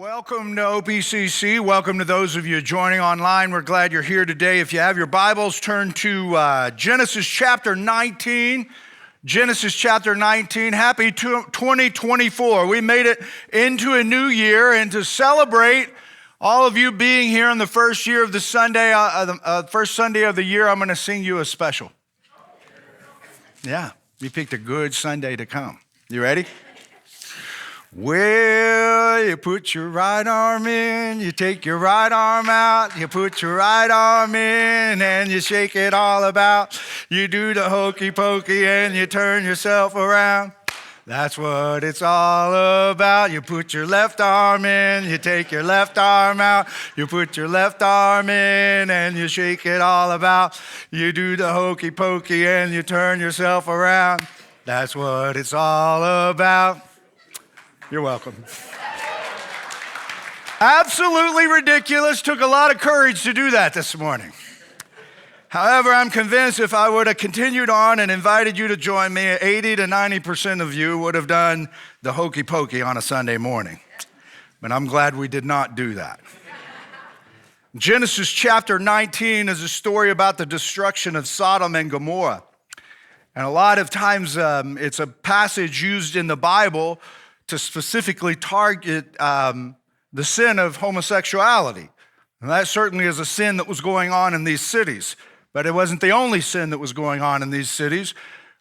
Welcome to OPCC. Welcome to those of you joining online. We're glad you're here today. If you have your Bibles, turn to Genesis chapter 19. Genesis chapter 19. Happy 2024. We made it into a new year, and to celebrate all of you being here on the first year of the Sunday, first Sunday of the year, I'm going to sing you a special. Yeah, you picked a good Sunday to come. You ready? Well, you put your right arm in, you take your right arm out, you put your right arm in, and you shake it all about. You do the hokey pokey and you turn yourself around. That's what it's all about. You put your left arm in, you take your left arm out, you put your left arm in, and you shake it all about. You do the hokey pokey and you turn yourself around. That's what it's all about. You're welcome. Absolutely ridiculous. Took a lot of courage to do that this morning. However, I'm convinced if I would have continued on and invited you to join me, 80 to 90% of you would have done the hokey pokey on a Sunday morning. But I'm glad we did not do that. Genesis chapter 19 is a story about the destruction of Sodom and Gomorrah. And a lot of times it's a passage used in the Bible to specifically target the sin of homosexuality. And that certainly is a sin that was going on in these cities. But it wasn't the only sin that was going on in these cities.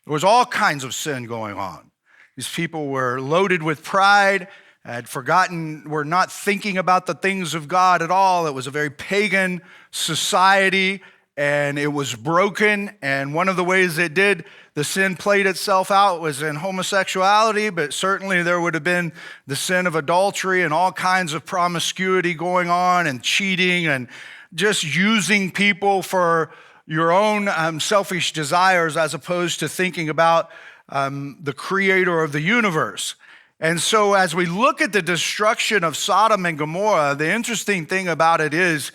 There was all kinds of sin going on. These people were loaded with pride, had forgotten, were not thinking about the things of God at all. It was a very pagan society, and it was broken. And one of the ways it did, the sin played itself out was in homosexuality, but certainly there would have been the sin of adultery and all kinds of promiscuity going on and cheating and just using people for your own selfish desires as opposed to thinking about the creator of the universe. And so as we look at the destruction of Sodom and Gomorrah, the interesting thing about it is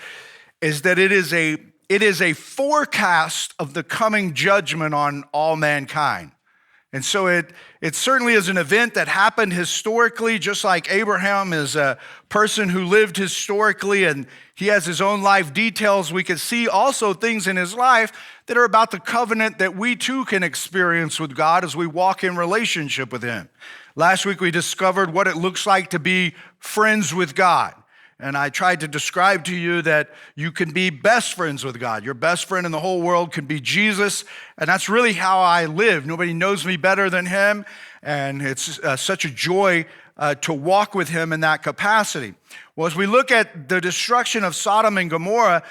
that it is a forecast of the coming judgment on all mankind. And so it certainly is an event that happened historically, just like Abraham is a person who lived historically and he has his own life details. We can see also things in his life that are about the covenant that we too can experience with God as we walk in relationship with him. Last week we discovered what it looks like to be friends with God. And I tried to describe to you that you can be best friends with God. Your best friend in the whole world can be Jesus. And that's really how I live. Nobody knows me better than him. And it's such a joy to walk with him in that capacity. Well, as we look at the destruction of Sodom and Gomorrah,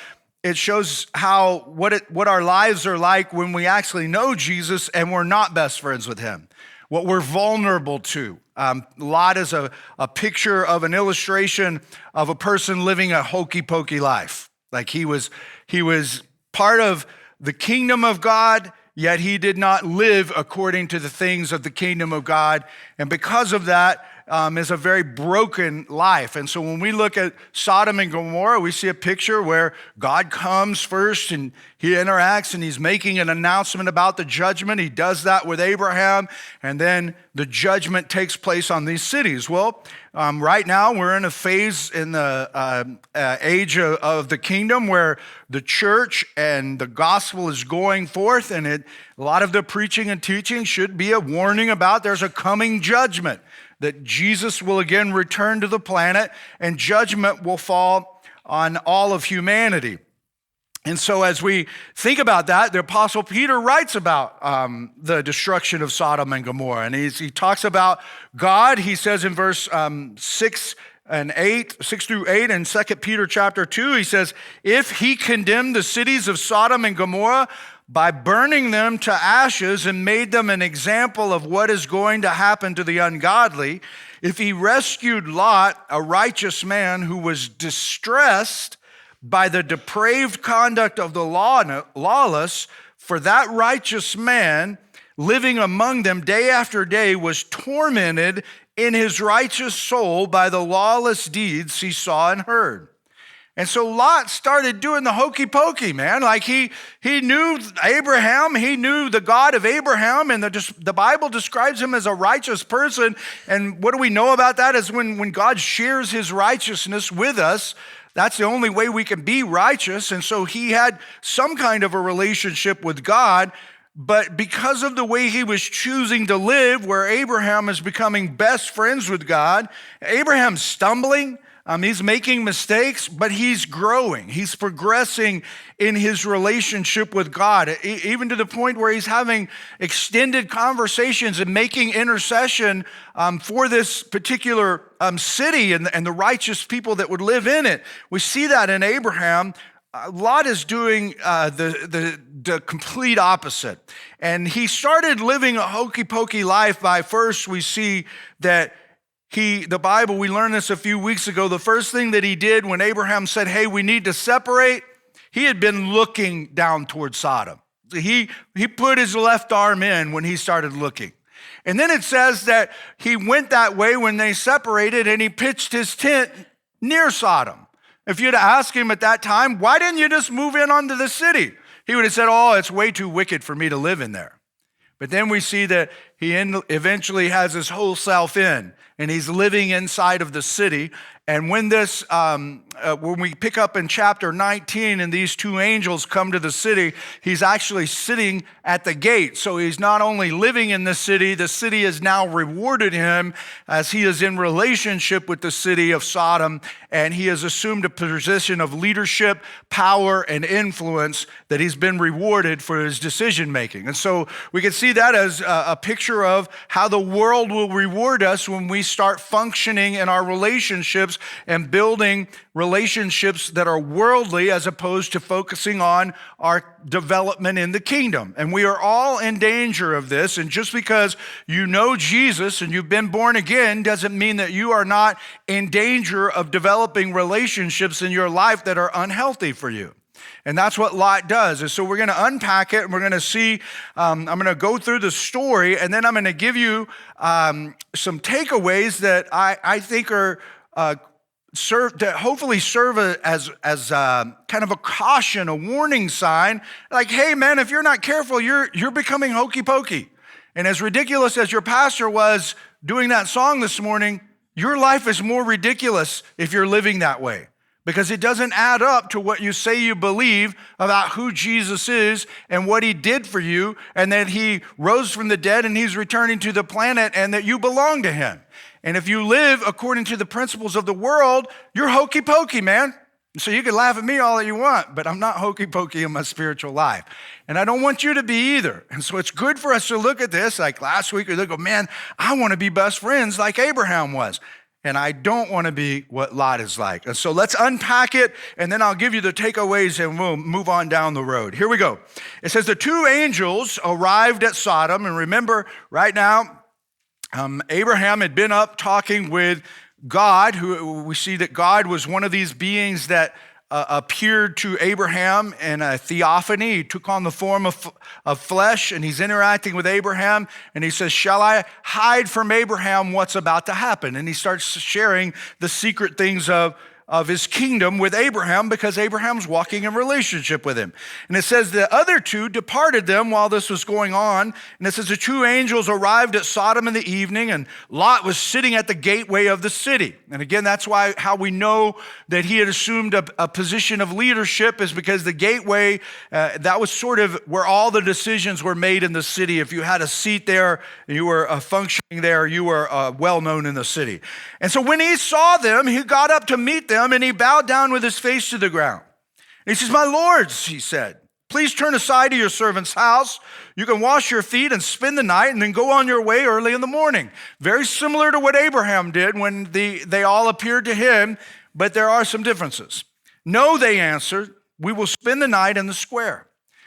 it shows what our lives are like when we actually know Jesus and we're not best friends with him. What we're vulnerable to. Lot is a picture of an illustration of a person living a hokey pokey life. Like he was part of the kingdom of God, yet he did not live according to the things of the kingdom of God. And because of that, is a very broken life. And so when we look at Sodom and Gomorrah, we see a picture where God comes first and he interacts and he's making an announcement about the judgment. He does that with Abraham, and then the judgment takes place on these cities. Well, right now we're in a phase in the age of the kingdom where the church and the gospel is going forth, and a lot of the preaching and teaching should be a warning about there's a coming judgment, that Jesus will again return to the planet and judgment will fall on all of humanity. And so as we think about that, the Apostle Peter writes about the destruction of Sodom and Gomorrah. And he talks about God. He says in verse 6 through 8 in 2 Peter chapter 2, he says, if he condemned the cities of Sodom and Gomorrah by burning them to ashes and made them an example of what is going to happen to the ungodly, if he rescued Lot, a righteous man who was distressed by the depraved conduct of the lawless, for that righteous man living among them day after day was tormented in his righteous soul by the lawless deeds he saw and heard. And so Lot started doing the hokey pokey, man. Like he knew Abraham, he knew the God of Abraham, and the Bible describes him as a righteous person. And what do we know about that is when God shares his righteousness with us, that's the only way we can be righteous. And so he had some kind of a relationship with God. But because of the way he was choosing to live, where Abraham is becoming best friends with God, Abraham's stumbling. He's making mistakes, but he's growing. He's progressing in his relationship with God, even to the point where he's having extended conversations and making intercession for this particular city and the righteous people that would live in it. We see that in Abraham. Lot is doing the complete opposite. And he started living a hokey pokey life by first we see that the Bible, we learned this a few weeks ago, the first thing that he did when Abraham said, hey, we need to separate, he had been looking down towards Sodom. He put his left arm in when he started looking. And then it says that he went that way when they separated and he pitched his tent near Sodom. If you'd asked him at that time, why didn't you just move in onto the city? He would have said, oh, it's way too wicked for me to live in there. But then we see that he eventually has his whole self in, and he's living inside of the city. And when when we pick up in chapter 19 and these two angels come to the city, he's actually sitting at the gate. So he's not only living in the city has now rewarded him as he is in relationship with the city of Sodom, and he has assumed a position of leadership, power, and influence that he's been rewarded for his decision making. And so we can see that as a picture of how the world will reward us when we start functioning in our relationships and building relationships that are worldly as opposed to focusing on our development in the kingdom. And we are all in danger of this. And just because you know Jesus and you've been born again doesn't mean that you are not in danger of developing relationships in your life that are unhealthy for you. And that's what Lot does. And so we're going to unpack it, and we're going to see, I'm going to go through the story, and then I'm going to give you some takeaways that I think are hopefully serve as kind of a caution, a warning sign. Like, hey, man, if you're not careful, you're becoming hokey pokey. And as ridiculous as your pastor was doing that song this morning, your life is more ridiculous if you're living that way, because it doesn't add up to what you say you believe about who Jesus is and what he did for you, and that he rose from the dead and he's returning to the planet and that you belong to him. And if you live according to the principles of the world, you're hokey pokey, man. So you can laugh at me all that you want, but I'm not hokey pokey in my spiritual life. And I don't want you to be either. And so it's good for us to look at this. Like last week, we look, oh, man, I want to be best friends like Abraham was. And I don't want to be what Lot is like. And so let's unpack it, and then I'll give you the takeaways, and we'll move on down the road. Here we go. It says the two angels arrived at Sodom. And remember, right now, Abraham had been up talking with God, who we see that God was one of these beings that appeared to Abraham in a theophany. He took on the form of flesh, and he's interacting with Abraham, and he says, shall I hide from Abraham what's about to happen? And he starts sharing the secret things of his kingdom with Abraham, because Abraham's walking in relationship with him. And it says the other two departed them while this was going on. And it says the two angels arrived at Sodom in the evening, and Lot was sitting at the gateway of the city. And again, that's how we know that he had assumed a position of leadership, is because the gateway, that was sort of where all the decisions were made in the city. If you had a seat there, you were functioning there, you were well known in the city. And so when he saw them, he got up to meet them, and he bowed down with his face to the ground. And he says, my lords, he said, please turn aside to your servant's house. You can wash your feet and spend the night and then go on your way early in the morning. Very similar to what Abraham did when they all appeared to him, but there are some differences. No, they answered, we will spend the night in the square.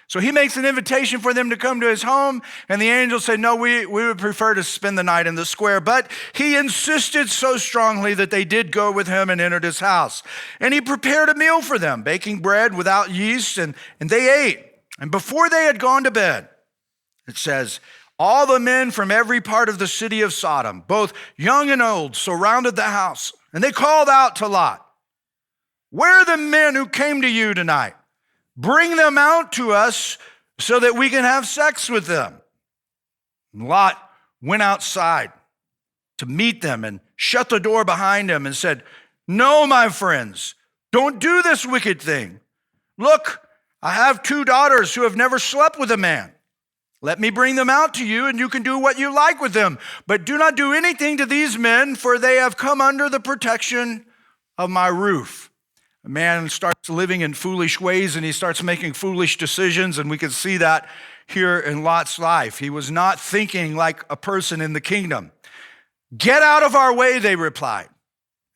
So he makes an invitation for them to come to his home, and the angels say, no, we would prefer to spend the night in the square. But he insisted so strongly that they did go with him and entered his house. And he prepared a meal for them, baking bread without yeast, and they ate. And before they had gone to bed, it says, all the men from every part of the city of Sodom, both young and old, surrounded the house. And they called out to Lot, Where are the men who came to you tonight? Bring them out to us so that we can have sex with them." And Lot went outside to meet them and shut the door behind him and said, "No, my friends, don't do this wicked thing. Look, I have 2 daughters who have never slept with a man. Let me bring them out to you, and you can do what you like with them. But do not do anything to these men, for they have come under the protection of my roof." A man starts living in foolish ways, and he starts making foolish decisions, and we can see that here in Lot's life. He was not thinking like a person in the kingdom. "Get out of our way," they replied.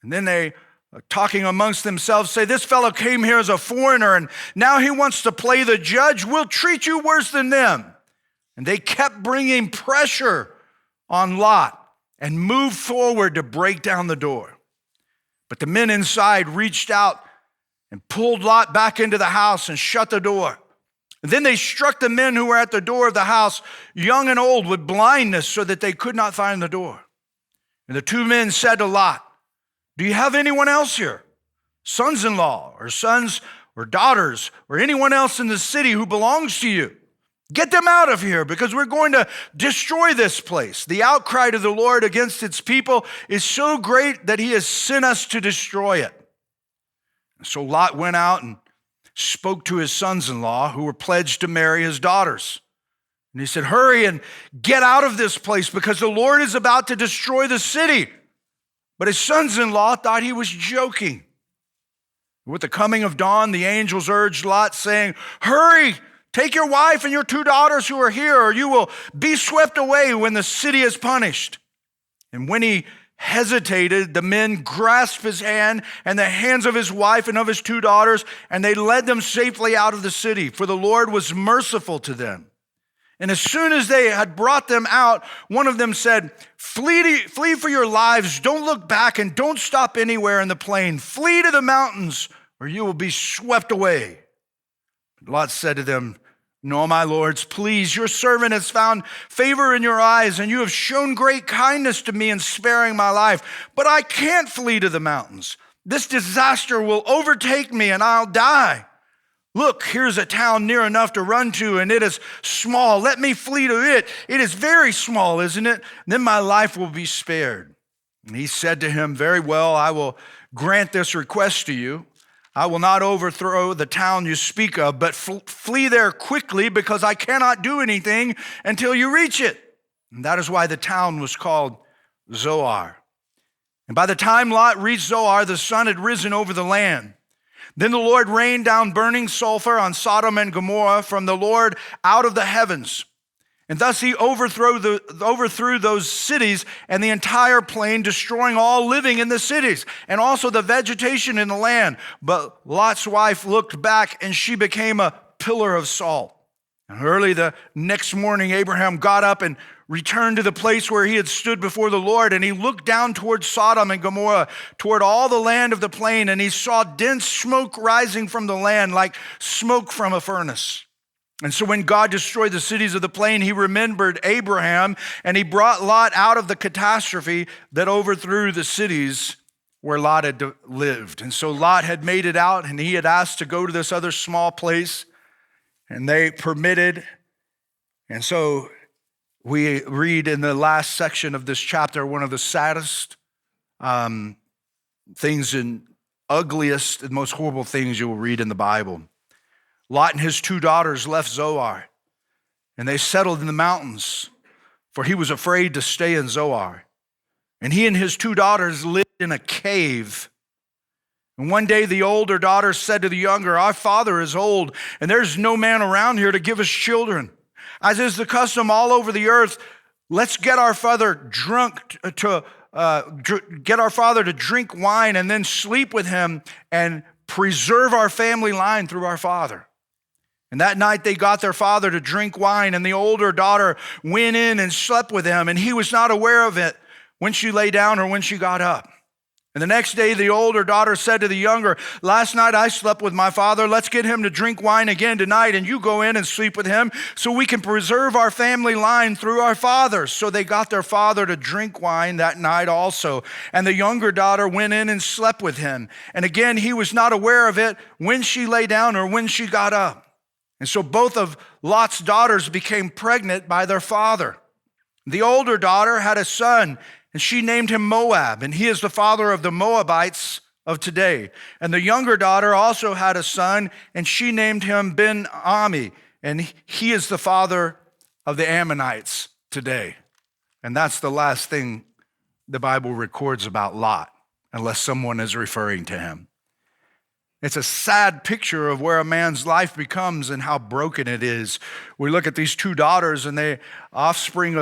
And then they, talking amongst themselves, say, "This fellow came here as a foreigner, and now he wants to play the judge. We'll treat you worse than them." And they kept bringing pressure on Lot and moved forward to break down the door. But the men inside reached out and pulled Lot back into the house and shut the door. And then they struck the men who were at the door of the house, young and old, with blindness so that they could not find the door. And the 2 men said to Lot, "Do you have anyone else here, sons-in-law or sons or daughters or anyone else in the city who belongs to you? Get them out of here, because we're going to destroy this place. The outcry to the Lord against its people is so great that he has sent us to destroy it." And so Lot went out and spoke to his sons-in-law who were pledged to marry his daughters. And he said, "Hurry and get out of this place, because the Lord is about to destroy the city." But his sons-in-law thought he was joking. With the coming of dawn, the angels urged Lot, saying, "Hurry, take your wife and your 2 daughters who are here, or you will be swept away when the city is punished." And when he hesitated, the men grasped his hand and the hands of his wife and of his 2 daughters, and they led them safely out of the city, for the Lord was merciful to them. And as soon as they had brought them out, one of them said, Flee for your lives. Don't look back and don't stop anywhere in the plain. Flee to the mountains, or you will be swept away." But Lot said to them, "No, my lords, please, your servant has found favor in your eyes, and you have shown great kindness to me in sparing my life. But I can't flee to the mountains. This disaster will overtake me, and I'll die. Look, here's a town near enough to run to, and it is small. Let me flee to it. It is very small, isn't it? Then my life will be spared." And he said to him, "Very well, I will grant this request to you. I will not overthrow the town you speak of, but flee there quickly, because I cannot do anything until you reach it." And that is why the town was called Zoar. And by the time Lot reached Zoar, the sun had risen over the land. Then the Lord rained down burning sulfur on Sodom and Gomorrah from the Lord out of the heavens. And thus he overthrew those cities and the entire plain, destroying all living in the cities and also the vegetation in the land. But Lot's wife looked back, and she became a pillar of salt. And early the next morning, Abraham got up and returned to the place where he had stood before the Lord, and he looked down toward Sodom and Gomorrah, toward all the land of the plain, and he saw dense smoke rising from the land like smoke from a furnace. And so when God destroyed the cities of the plain, he remembered Abraham, and he brought Lot out of the catastrophe that overthrew the cities where Lot had lived. And so Lot had made it out, and he had asked to go to this other small place, and they permitted. And so we read in the last section of this chapter one of the saddest things and ugliest and most horrible things you will read in the Bible. Lot and his 2 daughters left Zoar, and they settled in the mountains, for he was afraid to stay in Zoar. And he and his 2 daughters lived in a cave. And one day the older daughter said to the younger, "Our father is old, and there's no man around here to give us children. As is the custom all over the earth, let's get our father to drink wine and then sleep with him and preserve our family line through our father." And that night they got their father to drink wine, and the older daughter went in and slept with him, and he was not aware of it when she lay down or when she got up. And the next day, the older daughter said to the younger, last night I slept with my father. Let's get him to drink wine again tonight, and you go in and sleep with him so we can preserve our family line through our fathers. So they got their father to drink wine that night also. And the younger daughter went in and slept with him. And again, he was not aware of it when she lay down or when she got up. And so both of Lot's daughters became pregnant by their father. The older daughter had a son, and she named him Moab, and he is the father of the Moabites of today. And the younger daughter also had a son, and she named him Ben-Ami, and he is the father of the Ammonites today. And that's the last thing the Bible records about Lot, unless someone is referring to him. It's a sad picture of where a man's life becomes and how broken it is. We look at these two daughters, and they offspring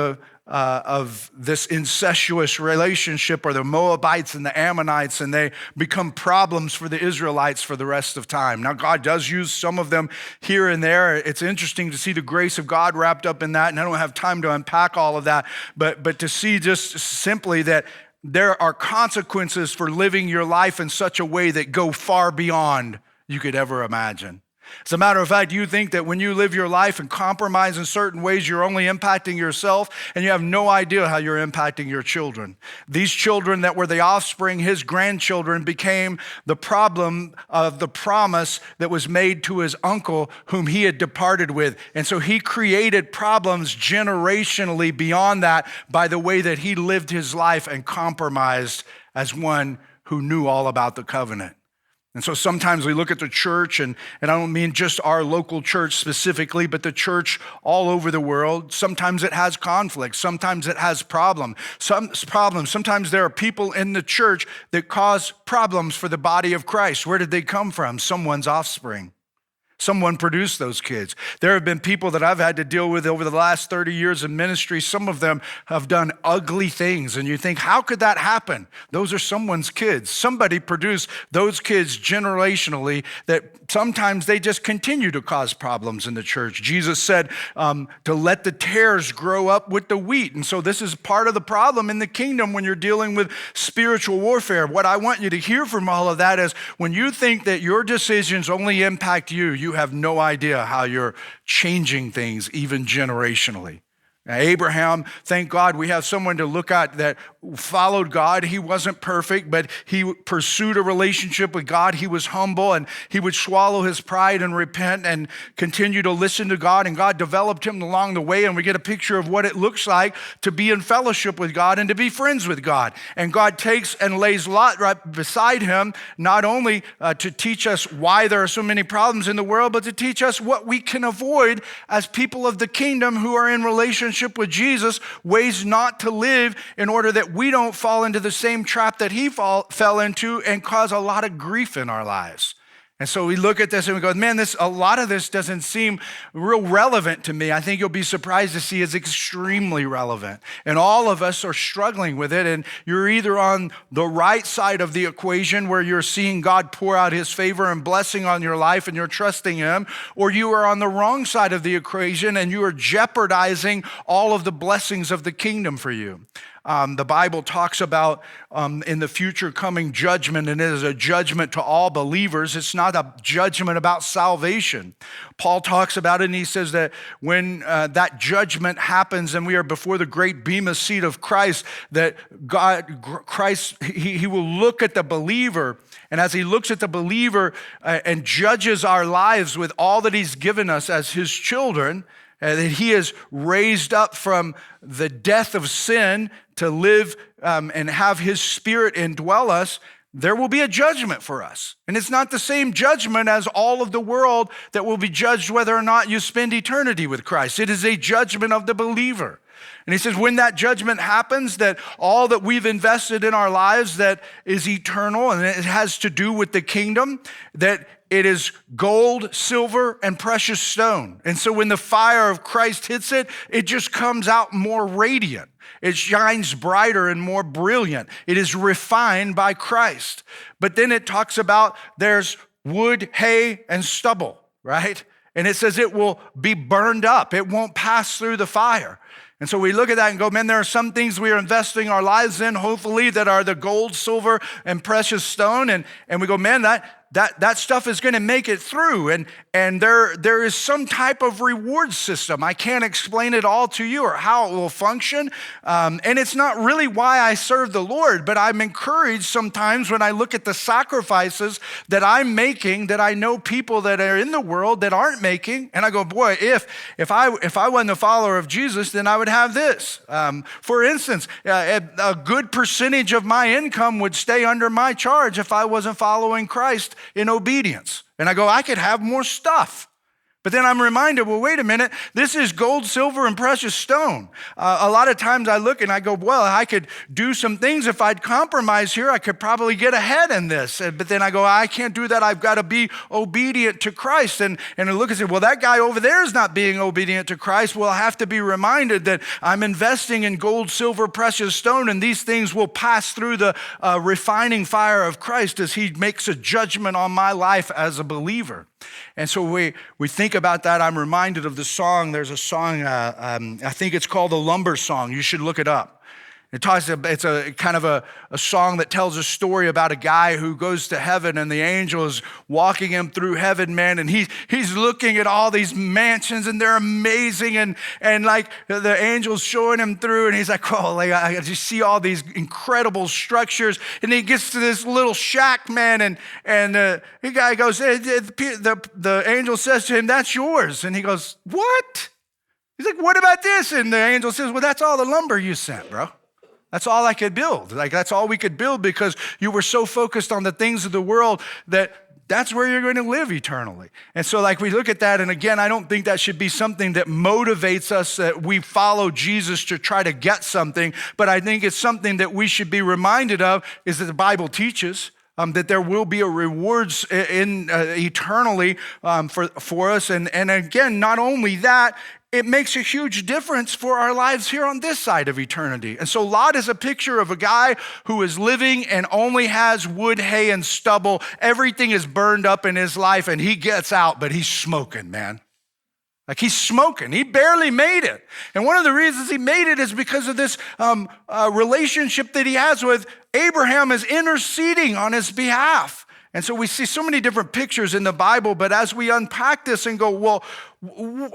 of this incestuous relationship are the Moabites and the Ammonites, and they become problems for the Israelites for the rest of time. Now, God does use some of them here and there. It's interesting to see the grace of God wrapped up in that, and I don't have time to unpack all of that, but to see just simply that there are consequences for living your life in such a way that go far beyond you could ever imagine. As a matter of fact, you think that when you live your life and compromise in certain ways, you're only impacting yourself, and you have no idea how you're impacting your children. These children that were the offspring, his grandchildren, became the problem of the promise that was made to his uncle whom he had departed with. And so he created problems generationally beyond that by the way that he lived his life and compromised as one who knew all about the covenant. And so sometimes we look at the church, and I don't mean just our local church specifically, but the church all over the world. Sometimes it has conflict. Sometimes it has problems. Sometimes there are people in the church that cause problems for the body of Christ. Where did they come from? Someone's offspring. Someone produced those kids. There have been people that I've had to deal with over the last 30 years in ministry. Some of them have done ugly things, and you think, how could that happen? Those are someone's kids. Somebody produced those kids generationally that sometimes they just continue to cause problems in the church. Jesus said to let the tares grow up with the wheat. And so this is part of the problem in the kingdom when you're dealing with spiritual warfare. What I want you to hear from all of that is when you think that your decisions only impact you, you have no idea how you're changing things, even generationally. Now, Abraham, thank God we have someone to look at that followed God. He wasn't perfect, but he pursued a relationship with God. He was humble, and he would swallow his pride and repent and continue to listen to God. And God developed him along the way, and we get a picture of what it looks like to be in fellowship with God and to be friends with God. And God takes and lays Lot right beside him, not only to teach us why there are so many problems in the world, but to teach us what we can avoid as people of the kingdom who are in relationship with Jesus, ways not to live in order that we don't fall into the same trap that he fell into and cause a lot of grief in our lives. And so we look at this and we go, man, a lot of this doesn't seem real relevant to me. I think you'll be surprised to see it's extremely relevant. And all of us are struggling with it. And you're either on the right side of the equation where you're seeing God pour out his favor and blessing on your life and you're trusting him, or you are on the wrong side of the equation and you are jeopardizing all of the blessings of the kingdom for you. The Bible talks about in the future coming judgment, and it is a judgment to all believers. It's not a judgment about salvation. Paul talks about it, and he says that when that judgment happens and we are before the great bema seat of Christ, that Christ, he will look at the believer, and as he looks at the believer and judges our lives with all that he's given us as his children, that he is raised up from the death of sin to live and have his spirit indwell us, there will be a judgment for us. And it's not the same judgment as all of the world that will be judged whether or not you spend eternity with Christ. It is a judgment of the believer. And he says when that judgment happens, that all that we've invested in our lives that is eternal and it has to do with the kingdom, that it is gold, silver, and precious stone. And so when the fire of Christ hits it, it just comes out more radiant. It shines brighter and more brilliant. It is refined by Christ. But then it talks about there's wood, hay, and stubble, right? And it says it will be burned up. It won't pass through the fire. And so we look at that and go, man, there are some things we are investing our lives in, hopefully, that are the gold, silver, and precious stone. And we go, man, that stuff is going to make it through. And there is some type of reward system. I can't explain it all to you or how it will function. And it's not really why I serve the Lord, but I'm encouraged sometimes when I look at the sacrifices that I'm making, that I know people that are in the world that aren't making. And I go, boy, if I wasn't a follower of Jesus, then I would have this. For instance, a good percentage of my income would stay under my charge if I wasn't following Christ in obedience. And I go, I could have more stuff. But then I'm reminded, well, wait a minute, this is gold, silver, and precious stone. A lot of times I look and I go, well, I could do some things. If I'd compromise here, I could probably get ahead in this. But then I go, I can't do that. I've got to be obedient to Christ. And I look and say, well, that guy over there is not being obedient to Christ. Well, I have to be reminded that I'm investing in gold, silver, precious stone, and these things will pass through the refining fire of Christ as he makes a judgment on my life as a believer. And so we think about that. I'm reminded of the song. There's a song, I think it's called the Lumber Song. You should look it up. It's a kind of a song that tells a story about a guy who goes to heaven and the angel is walking him through heaven, man. And he's looking at all these mansions and they're amazing. And like the angel's showing him through and he's like, oh, like I just see all these incredible structures. And he gets to this little shack, man. And the guy goes, the angel says to him, that's yours. And he goes, what? He's like, what about this? And the angel says, well, that's all the lumber you sent, bro. That's all I could build. Like, that's all we could build because you were so focused on the things of the world that's where you're going to live eternally. And so like we look at that, and again, I don't think that should be something that motivates us that we follow Jesus to try to get something, but I think it's something that we should be reminded of is that the Bible teaches that there will be a rewards in eternally for us. And again, not only that, it makes a huge difference for our lives here on this side of eternity. And so Lot is a picture of a guy who is living and only has wood, hay, and stubble. Everything is burned up in his life, and he gets out, but he's smoking, man. Like he's smoking. He barely made it. And one of the reasons he made it is because of this relationship that he has with Abraham is interceding on his behalf. And so we see so many different pictures in the Bible, but as we unpack this and go, well,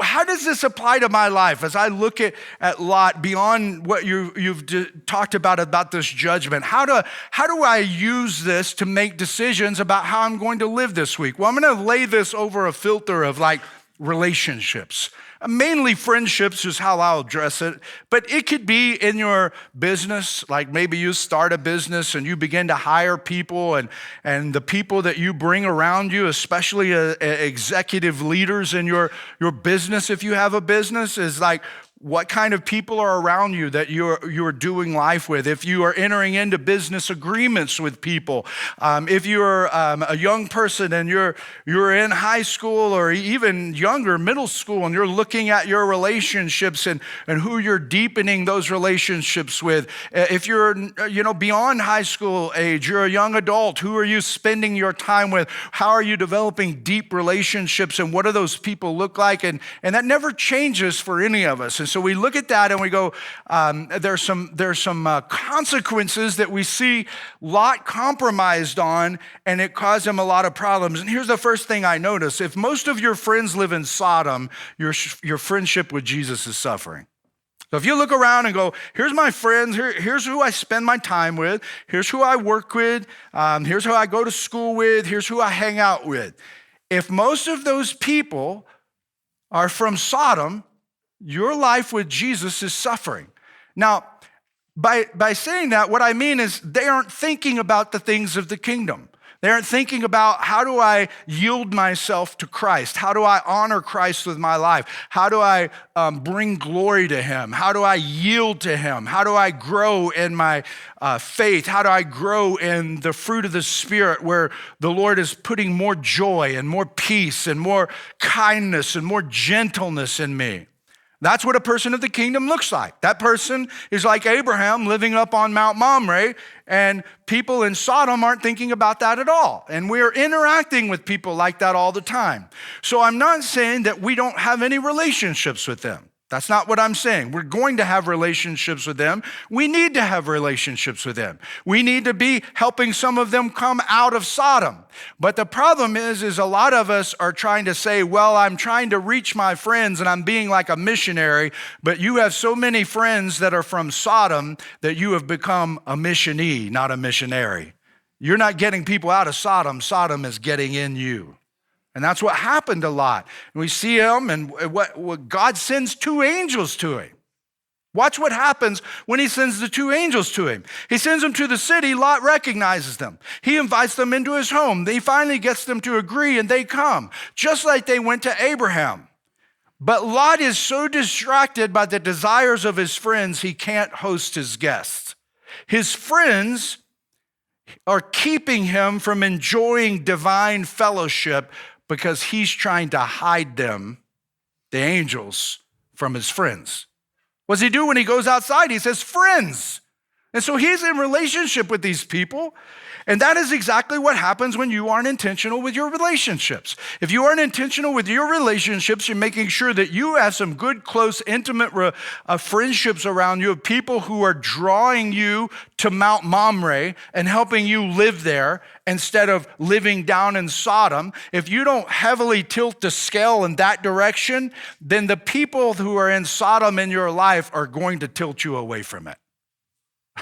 how does this apply to my life? As I look at Lot, beyond what you've talked about this judgment, how do I use this to make decisions about how I'm going to live this week? Well, I'm going to lay this over a filter of like relationships. Mainly friendships is how I'll address it, but it could be in your business, like maybe you start a business and you begin to hire people and the people that you bring around you, especially executive leaders in your business, if you have a business, is like, what kind of people are around you that you're doing life with? If you are entering into business agreements with people, if you're a young person and you're in high school or even younger, middle school, and you're looking at your relationships and who you're deepening those relationships with. If you're beyond high school age, you're a young adult, who are you spending your time with? How are you developing deep relationships, and what do those people look like? And that never changes for any of us. And so we look at that and we go, there's some consequences that we see Lot compromised on, and it caused him a lot of problems. And here's the first thing I notice. If most of your friends live in Sodom, your friendship with Jesus is suffering. So if you look around and go, here's my friends, here's who I spend my time with, here's who I work with, here's who I go to school with, here's who I hang out with. If most of those people are from Sodom, your life with Jesus is suffering. Now, by saying that, what I mean is they aren't thinking about the things of the kingdom. They aren't thinking about, how do I yield myself to Christ? How do I honor Christ with my life? How do I bring glory to him? How do I yield to him? How do I grow in my faith? How do I grow in the fruit of the Spirit, where the Lord is putting more joy and more peace and more kindness and more gentleness in me? That's what a person of the kingdom looks like. That person is like Abraham living up on Mount Mamre, and people in Sodom aren't thinking about that at all. And we're interacting with people like that all the time. So I'm not saying that we don't have any relationships with them. That's not what I'm saying. We're going to have relationships with them. We need to have relationships with them. We need to be helping some of them come out of Sodom. But the problem is a lot of us are trying to say, well, I'm trying to reach my friends and I'm being like a missionary, but you have so many friends that are from Sodom that you have become a missionee, not a missionary. You're not getting people out of Sodom. Sodom is getting in you. And that's what happened a lot. And we see him, and what God sends two angels to him. Watch what happens when he sends the two angels to him. He sends them to the city. Lot recognizes them. He invites them into his home. He finally gets them to agree, and they come, just like they went to Abraham. But Lot is so distracted by the desires of his friends, he can't host his guests. His friends are keeping him from enjoying divine fellowship because he's trying to hide them, the angels, from his friends. What does he do when he goes outside? He says, friends. And so he's in relationship with these people. And that is exactly what happens when you aren't intentional with your relationships. If you aren't intentional with your relationships, you're making sure that you have some good, close, intimate friendships around you of people who are drawing you to Mount Mamre and helping you live there instead of living down in Sodom. If you don't heavily tilt the scale in that direction, then the people who are in Sodom in your life are going to tilt you away from it.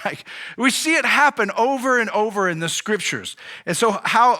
Like, we see it happen over and over in the scriptures. And so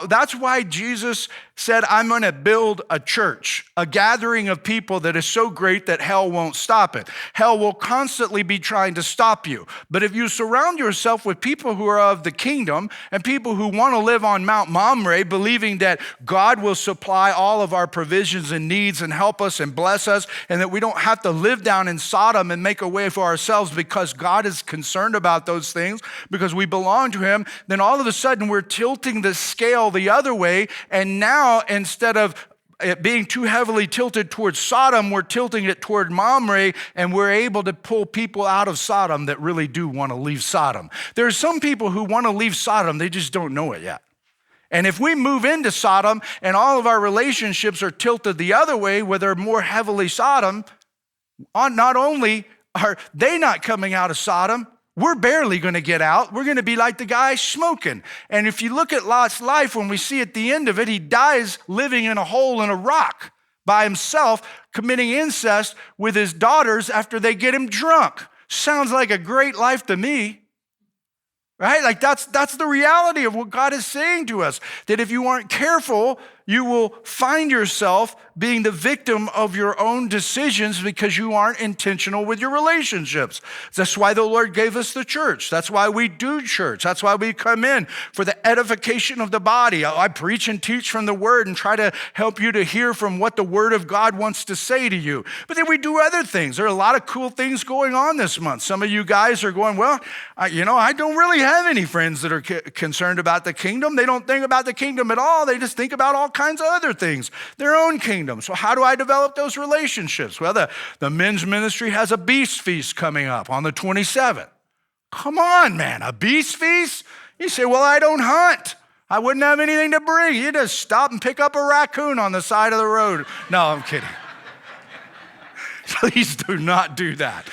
that's why Jesus said, I'm going to build a church, a gathering of people that is so great that hell won't stop it. Hell will constantly be trying to stop you. But if you surround yourself with people who are of the kingdom and people who want to live on Mount Mamre, believing that God will supply all of our provisions and needs and help us and bless us, and that we don't have to live down in Sodom and make a way for ourselves because God is concerned about those things, because we belong to him, then all of a sudden we're tilting the scale the other way. And now instead of it being too heavily tilted towards Sodom, we're tilting it toward Mamre, and we're able to pull people out of Sodom that really do want to leave Sodom. There are some people who want to leave Sodom, they just don't know it yet. And if we move into Sodom and all of our relationships are tilted the other way, where they're more heavily Sodom, not only are they not coming out of Sodom, we're barely going to get out. We're going to be like the guy smoking. And if you look at Lot's life, when we see at the end of it, he dies living in a hole in a rock by himself, committing incest with his daughters after they get him drunk. Sounds like a great life to me. Right? Like that's the reality of what God is saying to us. That if you aren't careful, you will find yourself being the victim of your own decisions because you aren't intentional with your relationships. That's why the Lord gave us the church. That's why we do church. That's why we come in for the edification of the body. I preach and teach from the word and try to help you to hear from what the word of God wants to say to you. But then we do other things. There are a lot of cool things going on this month. Some of you guys are going, well, I don't really have any friends that are concerned about the kingdom. They don't think about the kingdom at all. They just think about all kinds of other things, their own kingdom. So how do I develop those relationships? Well, the men's ministry has a beast feast coming up on the 27th. Come on, man, a beast feast? You say, well, I don't hunt. I wouldn't have anything to bring. You just stop and pick up a raccoon on the side of the road. No, I'm kidding. Please do not do that.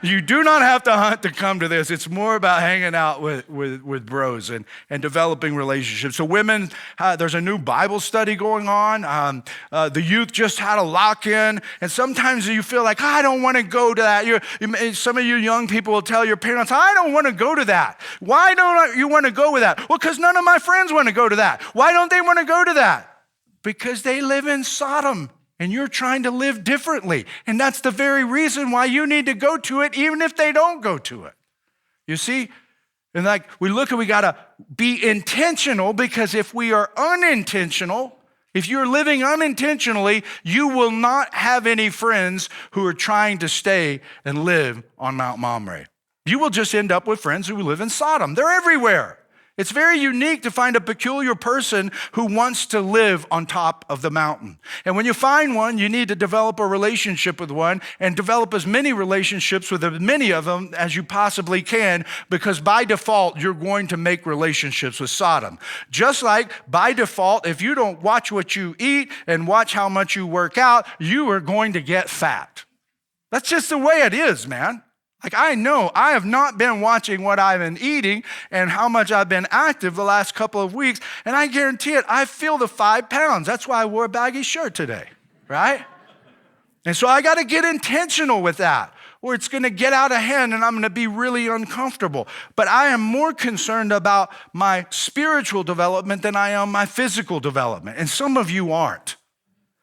You do not have to hunt to come to this. It's more about hanging out with bros and developing relationships. So women, there's a new Bible study going on. The youth just had a lock-in. And sometimes you feel like, I don't want to go to that. Some of you young people will tell your parents, I don't want to go to that. Why don't you want to go with that? Well, because none of my friends want to go to that. Why don't they want to go to that? Because they live in Sodom. And you're trying to live differently. And that's the very reason why you need to go to it, even if they don't go to it. You see? And we got to be intentional, because if we are unintentional, if you're living unintentionally, you will not have any friends who are trying to stay and live on Mount Mamre. You will just end up with friends who live in Sodom. They're everywhere. It's very unique to find a peculiar person who wants to live on top of the mountain. And when you find one, you need to develop a relationship with one and develop as many relationships with as many of them as you possibly can, because by default, you're going to make relationships with Sodom. Just like by default, if you don't watch what you eat and watch how much you work out, you are going to get fat. That's just the way it is, man. Like, I know I have not been watching what I've been eating and how much I've been active the last couple of weeks, and I guarantee it, I feel the 5 pounds. That's why I wore a baggy shirt today, right? And so I got to get intentional with that, or it's going to get out of hand and I'm going to be really uncomfortable. But I am more concerned about my spiritual development than I am my physical development, and some of you aren't.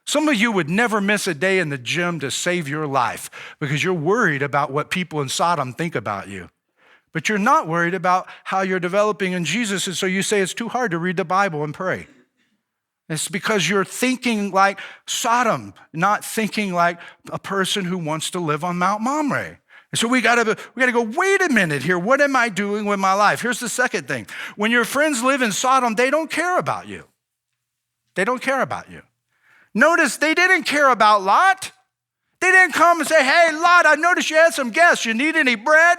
Some of you would never miss a day in the gym to save your life because you're worried about what people in Sodom think about you. But you're not worried about how you're developing in Jesus, and so you say it's too hard to read the Bible and pray. It's because you're thinking like Sodom, not thinking like a person who wants to live on Mount Mamre. And so we gotta go, wait a minute here, what am I doing with my life? Here's the second thing. When your friends live in Sodom, they don't care about you. They don't care about you. Notice they didn't care about Lot. They didn't come and say, hey, Lot, I noticed you had some guests. You need any bread?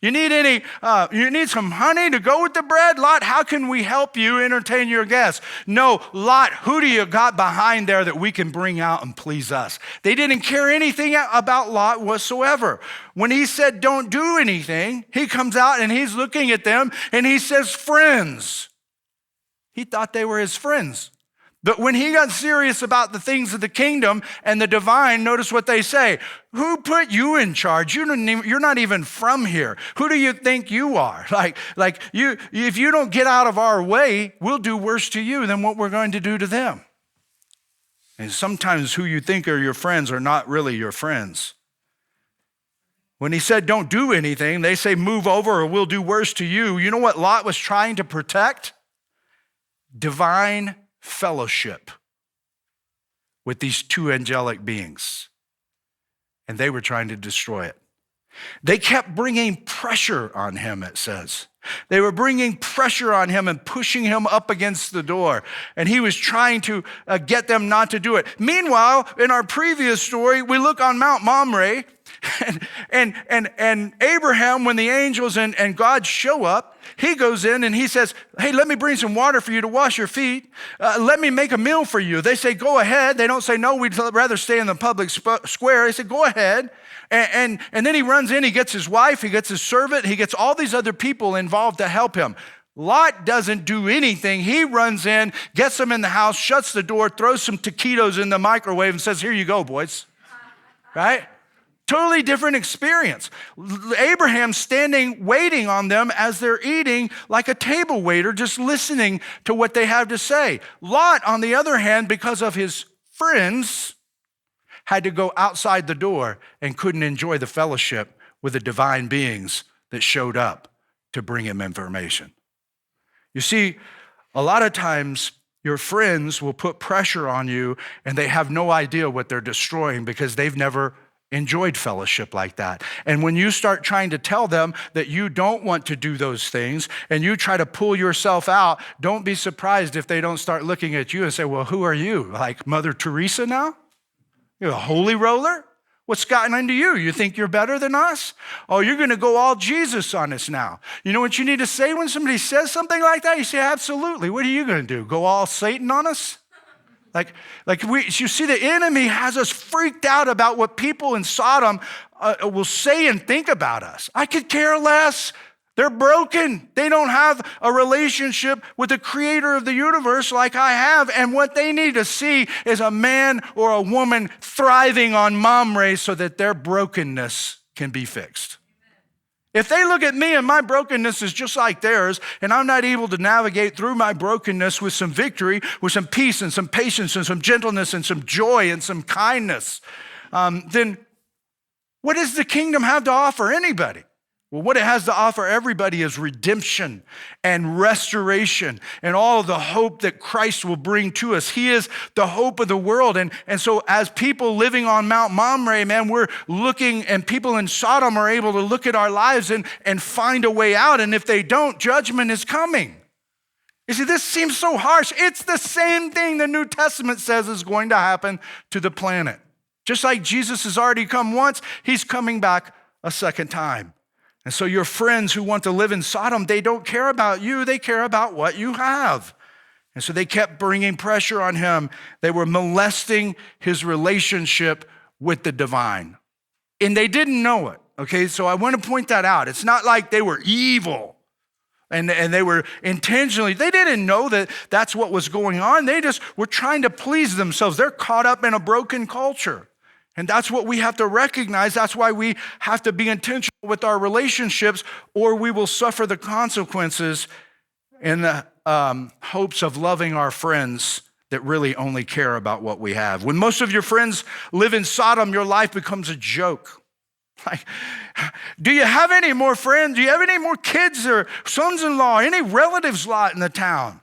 You need some honey to go with the bread? Lot, how can we help you entertain your guests? No, Lot, who do you got behind there that we can bring out and please us? They didn't care anything about Lot whatsoever. When he said don't do anything, he comes out and he's looking at them and he says friends. He thought they were his friends. But when he got serious about the things of the kingdom and the divine, notice what they say. Who put you in charge? You're not even from here. Who do you think you are? Like you, if you don't get out of our way, we'll do worse to you than what we're going to do to them. And sometimes who you think are your friends are not really your friends. When he said don't do anything, they say move over or we'll do worse to you. You know what Lot was trying to protect? Divine fellowship with these two angelic beings. And they were trying to destroy it. They kept bringing pressure on him, it says. They were bringing pressure on him and pushing him up against the door. And he was trying to get them not to do it. Meanwhile, in our previous story, we look on Mount Mamre, and Abraham, when the angels and God show up, he goes in and he says, hey, let me bring some water for you to wash your feet. Let me make a meal for you. They say, go ahead. They don't say, no, we'd rather stay in the public square. They say, go ahead. And then he runs in, he gets his wife, he gets his servant, he gets all these other people involved to help him. Lot doesn't do anything. He runs in, gets them in the house, shuts the door, throws some taquitos in the microwave and says, here you go, boys. Right? Totally different experience. Abraham standing, waiting on them as they're eating like a table waiter, just listening to what they have to say. Lot, on the other hand, because of his friends, had to go outside the door and couldn't enjoy the fellowship with the divine beings that showed up to bring him information. You see, a lot of times your friends will put pressure on you and they have no idea what they're destroying because they've never enjoyed fellowship like that. And when you start trying to tell them that you don't want to do those things and you try to pull yourself out, don't be surprised if they don't start looking at you and say, well, who are you? Like Mother Teresa now? You're a holy roller? What's gotten into you? You think you're better than us? Oh, you're going to go all Jesus on us now. You know what you need to say when somebody says something like that? You say, absolutely. What are you going to do? Go all Satan on us? You see, the enemy has us freaked out about what people in Sodom will say and think about us. I could care less. They're broken. They don't have a relationship with the creator of the universe like I have. And what they need to see is a man or a woman thriving on Mamre so that their brokenness can be fixed. If they look at me and my brokenness is just like theirs, and I'm not able to navigate through my brokenness with some victory, with some peace and some patience and some gentleness and some joy and some kindness, then what does the kingdom have to offer anybody? Well, what it has to offer everybody is redemption and restoration and all of the hope that Christ will bring to us. He is the hope of the world. And so as people living on Mount Mamre, man, we're looking, and people in Sodom are able to look at our lives and find a way out. And if they don't, judgment is coming. You see, this seems so harsh. It's the same thing the New Testament says is going to happen to the planet. Just like Jesus has already come once, he's coming back a second time. And so your friends who want to live in Sodom, they don't care about you, they care about what you have. And so they kept bringing pressure on him. They were molesting his relationship with the divine. And they didn't know it, okay? So I want to point that out. It's not like they were evil and they were intentionally, they didn't know that that's what was going on. They just were trying to please themselves. They're caught up in a broken culture. And that's what we have to recognize. That's why we have to be intentional with our relationships, or we will suffer the consequences in the hopes of loving our friends that really only care about what we have. When most of your friends live in Sodom, your life becomes a joke. Like, do you have any more friends? Do you have any more kids or sons-in-law, any relatives lot in the town?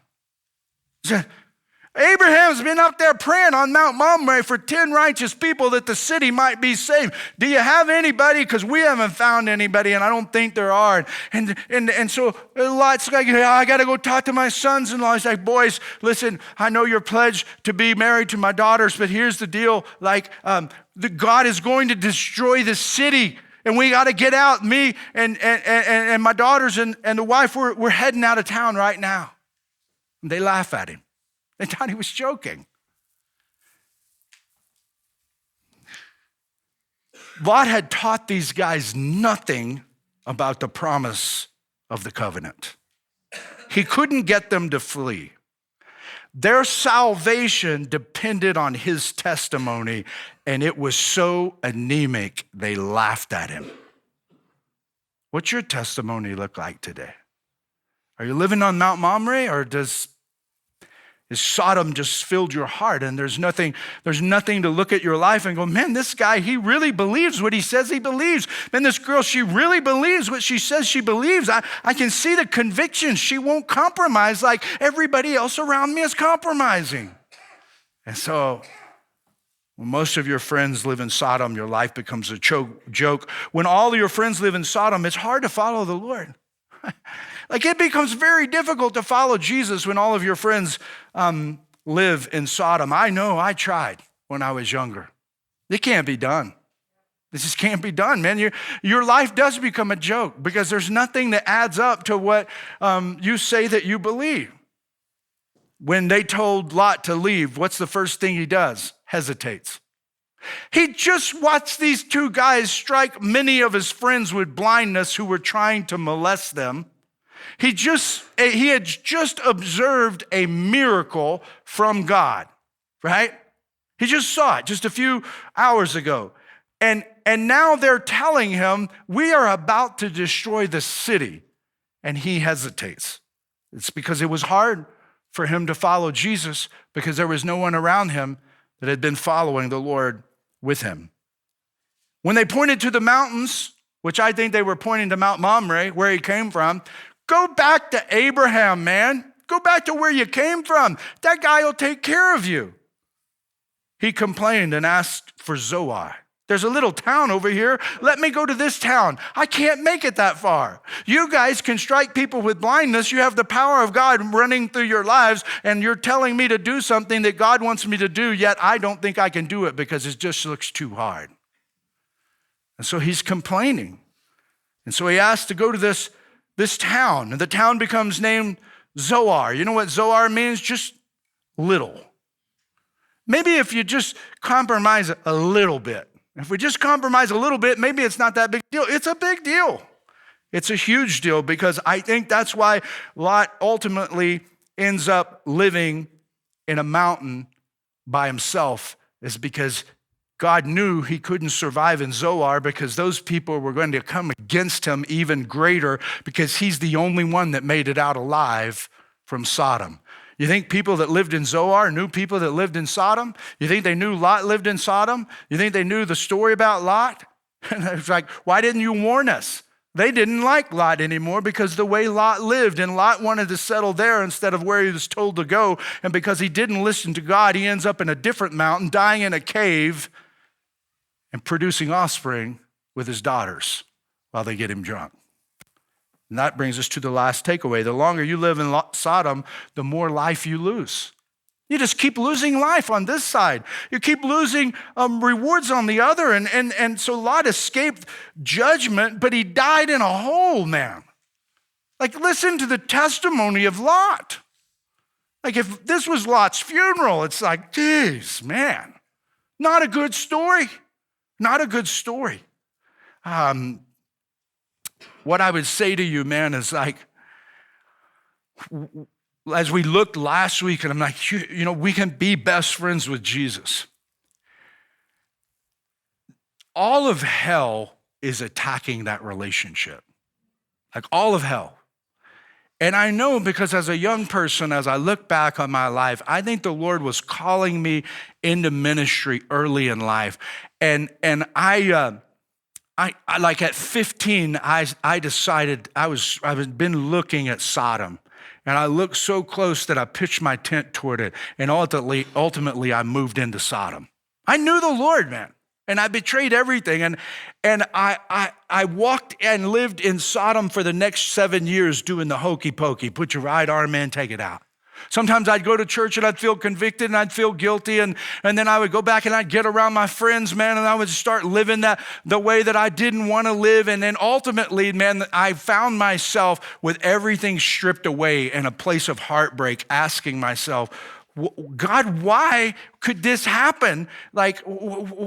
Abraham's been up there praying on Mount Mamre for 10 righteous people that the city might be saved. Do you have anybody? Because we haven't found anybody, and I don't think there are. And so Lot's like, I got to go talk to my sons-in-law. He's like, boys, listen, I know you're pledged to be married to my daughters, but here's the deal. Like, God is going to destroy the city, and we got to get out. Me and my daughters and the wife, we're heading out of town right now. And they laugh at him. They thought he was joking. Lot had taught these guys nothing about the promise of the covenant. He couldn't get them to flee. Their salvation depended on his testimony, and it was so anemic, they laughed at him. What's your testimony look like today? Are you living on Mount Mamre, or is Sodom just filled your heart and there's nothing to look at your life and go, man, this guy, he really believes what he says he believes. Man, this girl, she really believes what she says she believes. I can see the conviction. She won't compromise like everybody else around me is compromising. And so when most of your friends live in Sodom, your life becomes a joke. When all of your friends live in Sodom, it's hard to follow the Lord. Like, it becomes very difficult to follow Jesus when all of your friends live in Sodom. I know, I tried when I was younger. It can't be done. This just can't be done, man. Your life does become a joke because there's nothing that adds up to what you say that you believe. When they told Lot to leave, what's the first thing he does? Hesitates. He just watched these two guys strike many of his friends with blindness who were trying to molest them. He had just observed a miracle from God, right? He just saw it just a few hours ago. And now they're telling him, we are about to destroy the city. And he hesitates. It's because it was hard for him to follow Jesus because there was no one around him that had been following the Lord with him. When they pointed to the mountains, which I think they were pointing to Mount Mamre, where he came from, go back to Abraham, man. Go back to where you came from. That guy will take care of you. He complained and asked for Zoar. There's a little town over here. Let me go to this town. I can't make it that far. You guys can strike people with blindness. You have the power of God running through your lives, and you're telling me to do something that God wants me to do, yet I don't think I can do it because it just looks too hard. And so he's complaining. And so he asked to go to this town, and the town becomes named Zoar. You know what Zoar means? Just little. Maybe if you just compromise a little bit. If we just compromise a little bit, maybe it's not that big deal. It's a big deal. It's a huge deal because I think that's why Lot ultimately ends up living in a mountain by himself, is because God knew he couldn't survive in Zoar because those people were going to come against him even greater because he's the only one that made it out alive from Sodom. You think people that lived in Zoar knew people that lived in Sodom? You think they knew Lot lived in Sodom? You think they knew the story about Lot? And it's like, why didn't you warn us? They didn't like Lot anymore because the way Lot lived, and Lot wanted to settle there instead of where he was told to go. And because he didn't listen to God, he ends up in a different mountain, dying in a cave, and producing offspring with his daughters while they get him drunk. And that brings us to the last takeaway. The longer you live in Sodom, the more life you lose. You just keep losing life on this side. You keep losing rewards on the other. And so Lot escaped judgment, but he died in a hole, man. Like, listen to the testimony of Lot. Like, if this was Lot's funeral, it's like, geez, man, not a good story. Not a good story. what I would say to you, man, is like, as we looked last week, and I'm like, we can be best friends with Jesus. All of hell is attacking that relationship. Like all of hell. And I know because as a young person, as I look back on my life, I think the Lord was calling me into ministry early in life. And I like at 15, I decided I've been looking at Sodom. And I looked so close that I pitched my tent toward it. And ultimately I moved into Sodom. I knew the Lord, man. And I betrayed everything. And I walked and lived in Sodom for the next 7 years doing the hokey pokey. Put your right arm in, take it out. Sometimes I'd go to church and I'd feel convicted and I'd feel guilty. And then I would go back and I'd get around my friends, man, and I would start living the way that I didn't want to live. And then ultimately, man, I found myself with everything stripped away in a place of heartbreak, asking myself, God, why could this happen? Like,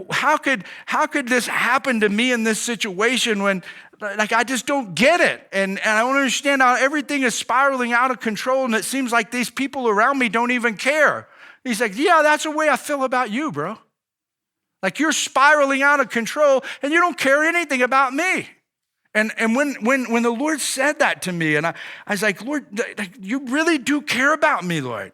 how could this happen to me in this situation when, like, I just don't get it. And I don't understand how everything is spiraling out of control and it seems like these people around me don't even care. He's like, yeah, that's the way I feel about you, bro. Like you're spiraling out of control and you don't care anything about me. And when the Lord said that to me, and I was like, Lord, you really do care about me, Lord.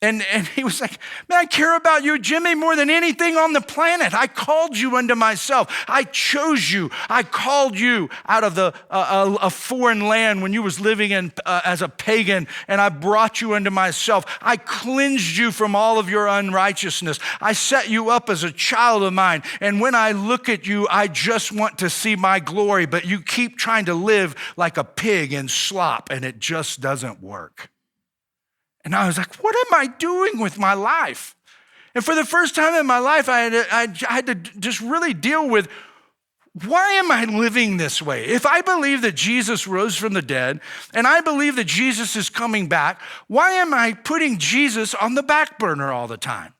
And he was like, man, I care about you, Jimmy, more than anything on the planet. I called you unto myself. I chose you. I called you out of a foreign land when you was living in as a pagan, and I brought you unto myself. I cleansed you from all of your unrighteousness. I set you up as a child of mine. And when I look at you, I just want to see my glory, but you keep trying to live like a pig in slop, and it just doesn't work. And I was like, what am I doing with my life? And for the first time in my life, I had to just really deal with, why am I living this way? If I believe that Jesus rose from the dead, and I believe that Jesus is coming back, why am I putting Jesus on the back burner all the time?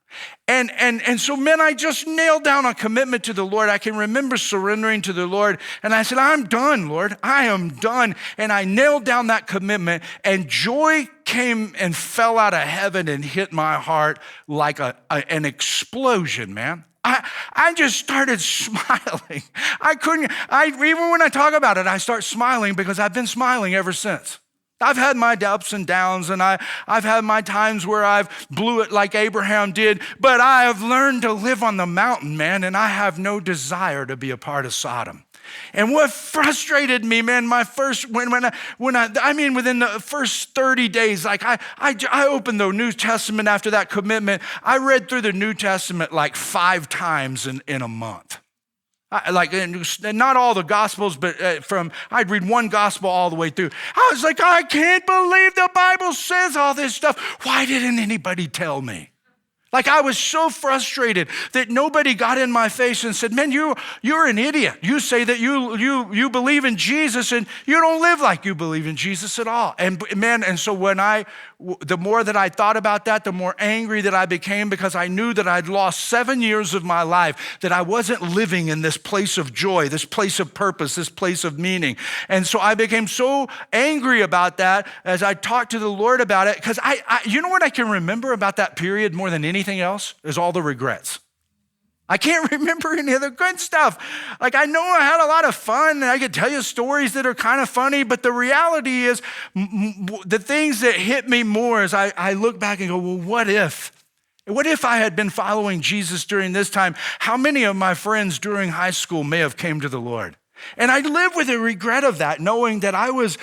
And so, man, I just nailed down a commitment to the Lord. I can remember surrendering to the Lord. And I said, I'm done, Lord. I am done. And I nailed down that commitment. And joy came and fell out of heaven and hit my heart like an explosion, man. I just started smiling. Even when I talk about it, I start smiling because I've been smiling ever since. I've had my ups and downs, and I've had my times where I've blew it like Abraham did, but I have learned to live on the mountain, man, and I have no desire to be a part of Sodom. And what frustrated me, man, within the first 30 days, like I opened the New Testament after that commitment. I read through the New Testament like 5 times in a month. Not all the Gospels, but I'd read one Gospel all the way through. I was like, I can't believe the Bible says all this stuff. Why didn't anybody tell me? Like I was so frustrated that nobody got in my face and said, man, you're an idiot. You say that you believe in Jesus and you don't live like you believe in Jesus at all. And man, and so the more that I thought about that, the more angry that I became because I knew that I'd lost 7 years of my life, that I wasn't living in this place of joy, this place of purpose, this place of meaning. And so I became so angry about that as I talked to the Lord about it, because you know what I can remember about that period more than anything else is all the regrets. I can't remember any of the good stuff. Like I know I had a lot of fun and I could tell you stories that are kind of funny, but the reality is the things that hit me more as I look back and go, well, what if? What if I had been following Jesus during this time? How many of my friends during high school may have came to the Lord? And I live with a regret of that, knowing that I was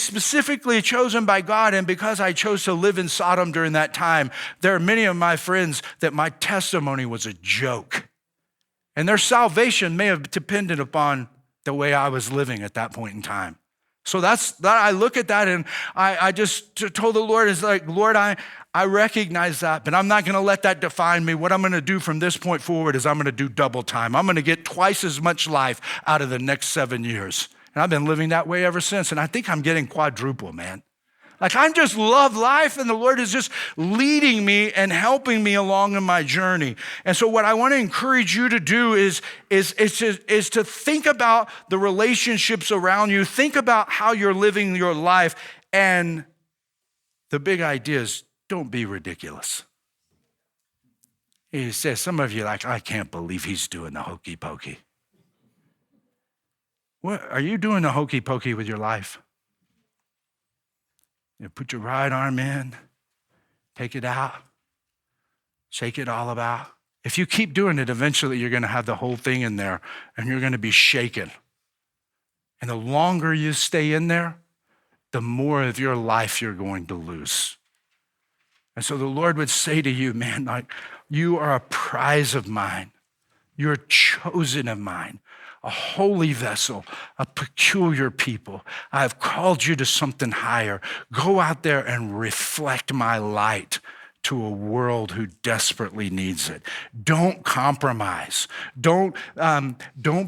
specifically chosen by God, and because I chose to live in Sodom during that time, there are many of my friends that my testimony was a joke. And their salvation may have depended upon the way I was living at that point in time. So I look at that and I just told the Lord, it's like, Lord, I recognize that, but I'm not going to let that define me. What I'm going to do from this point forward is I'm going to do double time. I'm going to get twice as much life out of the next 7 years. And I've been living that way ever since. And I think I'm getting quadruple, man. Like I just love life and the Lord is just leading me and helping me along in my journey. And so what I want to encourage you to do is to think about the relationships around you. Think about how you're living your life. And the big idea is don't be ridiculous. He says, some of you are like, I can't believe he's doing the hokey pokey. What are you doing the hokey pokey with your life? You put your right arm in, take it out, shake it all about. If you keep doing it, eventually you're going to have the whole thing in there and you're going to be shaken. And the longer you stay in there, the more of your life you're going to lose. And so the Lord would say to you, man, like, you are a prize of mine. You're chosen of mine, a holy vessel, a peculiar people. I have called you to something higher. Go out there and reflect my light to a world who desperately needs it. Don't compromise. Don't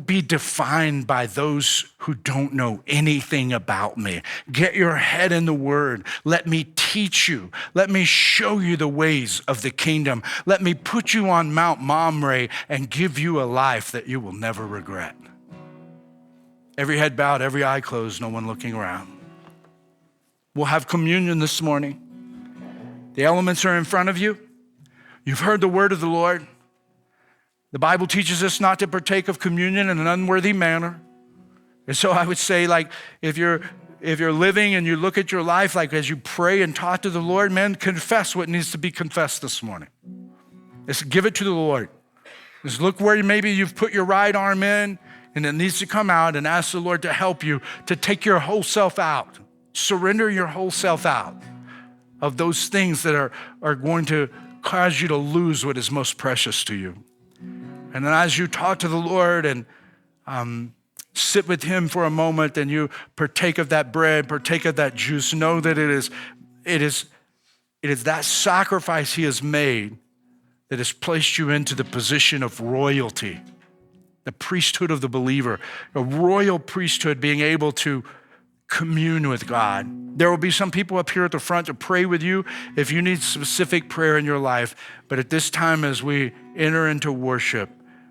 be defined by those who don't know anything about me. Get your head in the word. Let me teach you. Let me show you the ways of the kingdom. Let me put you on Mount Mamre and give you a life that you will never regret. Every head bowed, every eye closed, no one looking around. We'll have communion this morning. The elements are in front of you. You've heard the word of the Lord. The Bible teaches us not to partake of communion in an unworthy manner. And so I would say, like, if you're living and you look at your life, like as you pray and talk to the Lord, man, confess what needs to be confessed this morning. Just give it to the Lord. Just look where maybe you've put your right arm in and it needs to come out, and ask the Lord to help you to take your whole self out. Surrender your whole self out of those things that are going to cause you to lose what is most precious to you. And then as you talk to the Lord and sit with him for a moment and you partake of that bread, partake of that juice, know that it is that sacrifice he has made that has placed you into the position of royalty, the priesthood of the believer, a royal priesthood, being able to commune with God. There will be some people up here at the front to pray with you if you need specific prayer in your life. But at this time, as we enter into worship,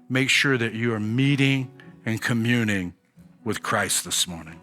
make sure that you are meeting and communing with Christ this morning.